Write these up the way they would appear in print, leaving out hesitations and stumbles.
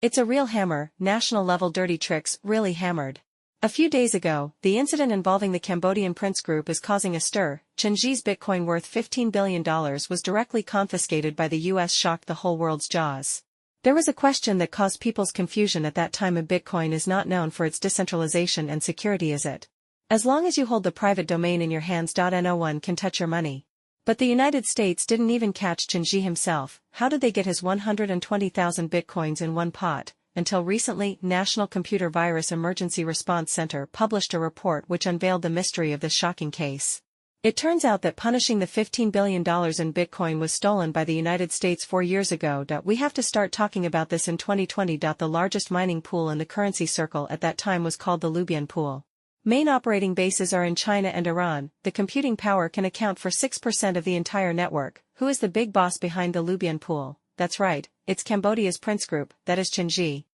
It's a real hammer, national-level dirty tricks really hammered. A few days ago, the incident involving the Cambodian Prince Group is causing a stir. Chen Ji's Bitcoin worth $15 billion was directly confiscated by the US, shocked the whole world's jaws. There was a question that caused people's confusion at that time. A Bitcoin is not known for its decentralization and security, is it? As long as you hold the private domain in your hands, no one can touch your money. But the United States didn't even catch Chen Ji himself. How did they get his 120,000 Bitcoins in one pot? Until recently, National Computer Virus Emergency Response Center published a report which unveiled the mystery of this shocking case. It turns out that punishing the $15 billion in Bitcoin was stolen by the United States 4 years ago. We have to start talking about this in 2020. The largest mining pool in the currency circle at that time was called the Lubian Pool. Main operating bases are in China and Iran. The computing power can account for 6% of the entire network. Who is the big boss behind the Lubian Pool? That's right, it's Cambodia's Prince Group, that is Chen Ji.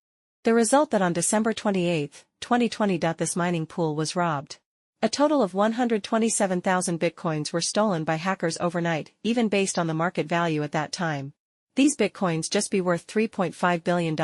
The result that on December 28, 2020, this mining pool was robbed. A total of 127,000 bitcoins were stolen by hackers overnight, even based on the market value at that time. These bitcoins just be worth $3.5 billion.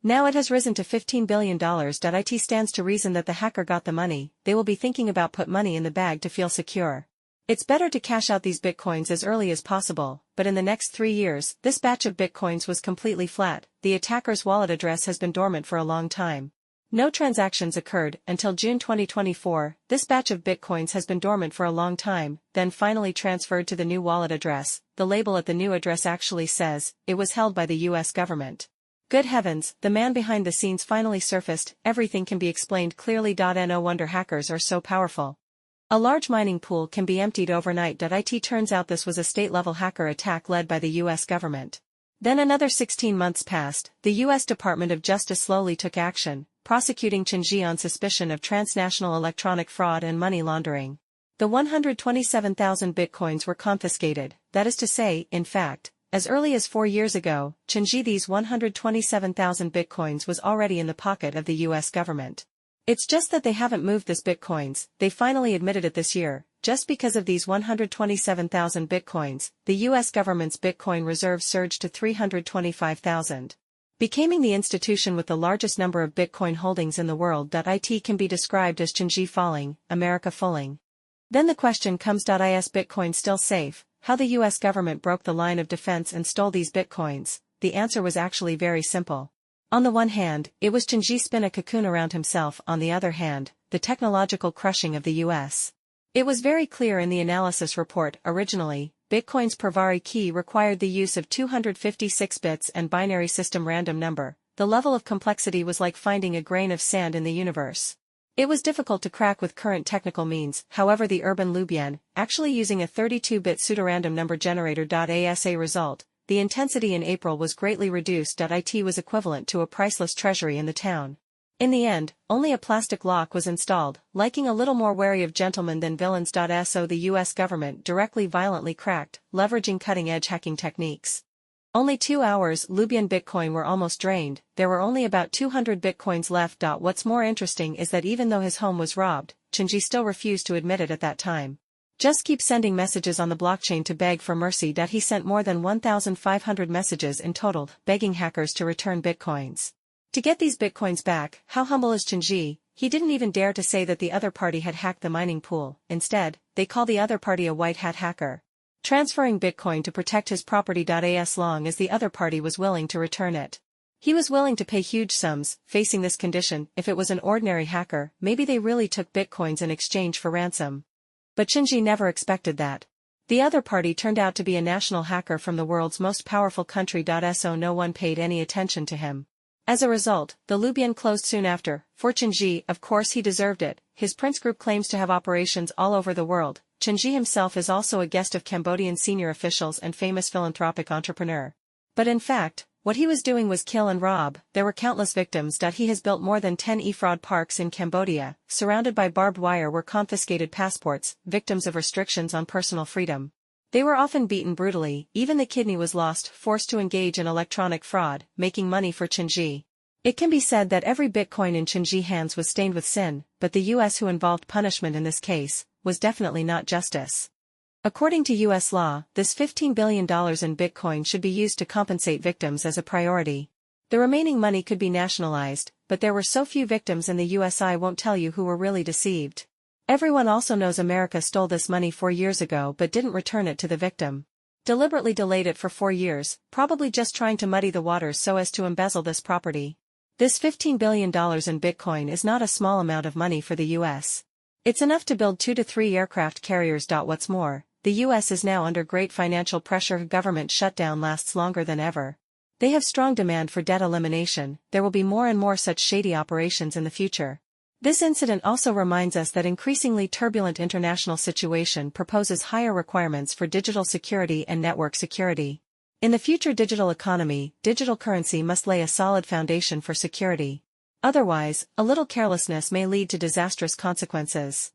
Now it has risen to $15 billion. It stands to reason that the hacker got the money. They will be thinking about put money in the bag to feel secure. It's better to cash out these bitcoins as early as possible, but in the next 3 years, this batch of bitcoins was completely flat. The attacker's wallet address has been dormant for a long time. No transactions occurred until June 2024. This batch of bitcoins has been dormant for a long time, then finally transferred to the new wallet address. The label at the new address actually says it was held by the US government. Good heavens, the man behind the scenes finally surfaced. Everything can be explained clearly. No wonder hackers are so powerful. A large mining pool can be emptied overnight. It turns out this was a state-level hacker attack led by the US government. Then another 16 months passed. The US Department of Justice slowly took action, prosecuting Chen Ji on suspicion of transnational electronic fraud and money laundering. The 127,000 bitcoins were confiscated. That is to say, in fact, as early as 4 years ago, Chen Ji, these 127,000 bitcoins was already in the pocket of the US government. It's just that they haven't moved this bitcoins. They finally admitted it this year. Just because of these 127,000 bitcoins, the US government's Bitcoin reserves surged to 325,000. Becoming the institution with the largest number of Bitcoin holdings in the world. It can be described as Chen Ji falling, America falling. Then the question comes: is Bitcoin still safe? How the US government broke the line of defense and stole these bitcoins? The answer was actually very simple. On the one hand, it was Chen Ji spin a cocoon around himself. On the other hand, the technological crushing of the US. It was very clear in the analysis report. Originally, Bitcoin's Pravari key required the use of 256 bits and binary system random number. The level of complexity was like finding a grain of sand in the universe. It was difficult to crack with current technical means. However, the urban Lubian, actually using a 32-bit pseudorandom number generator. As a result, the intensity in April was greatly reduced. It was equivalent to a priceless treasury in the town. In the end, only a plastic lock was installed, liking a little more wary of gentlemen than villains. So the US government directly violently cracked, leveraging cutting-edge hacking techniques. Only 2 hours, Lubian Bitcoin were almost drained. There were only about 200 Bitcoins left. What's more interesting is that even though his home was robbed, Chen Ji still refused to admit it at that time. Just keep sending messages on the blockchain to beg for mercy. He sent more than 1,500 messages in total, begging hackers to return bitcoins. To get these bitcoins back, how humble is Chen Ji? He didn't even dare to say that the other party had hacked the mining pool. Instead, they call the other party a white hat hacker, transferring bitcoin to protect his property. As long as the other party was willing to return it. He was willing to pay huge sums. Facing this condition, if it was an ordinary hacker, maybe they really took bitcoins in exchange for ransom. But Chen Ji never expected that. The other party turned out to be a national hacker from the world's most powerful country. So no one paid any attention to him. As a result, the Lubian closed soon after. For Chen Ji, of course he deserved it. His Prince Group claims to have operations all over the world. Chen Ji himself is also a guest of Cambodian senior officials and famous philanthropic entrepreneur. But in fact, what he was doing was kill and rob. There were countless victims. He has built more than 10 e-fraud parks in Cambodia, surrounded by barbed wire were confiscated passports, victims of restrictions on personal freedom. They were often beaten brutally, even the kidney was lost, forced to engage in electronic fraud, making money for Chen Ji. It can be said that every bitcoin in Chen Ji's hands was stained with sin, but the US who involved punishment in this case, was definitely not justice. According to US law, this $15 billion in bitcoin should be used to compensate victims as a priority. The remaining money could be nationalized, but there were so few victims in the US I won't tell you who were really deceived. Everyone also knows America stole this money 4 years ago but didn't return it to the victim. Deliberately delayed it for 4 years, probably just trying to muddy the waters so as to embezzle this property. This $15 billion in Bitcoin is not a small amount of money for the US. It's enough to build 2 to 3 aircraft carriers. What's more, the US is now under great financial pressure. Government shutdown lasts longer than ever. They have strong demand for debt elimination. There will be more and more such shady operations in the future. This incident also reminds us that increasingly turbulent international situation proposes higher requirements for digital security and network security. In the future digital economy, digital currency must lay a solid foundation for security. Otherwise, a little carelessness may lead to disastrous consequences.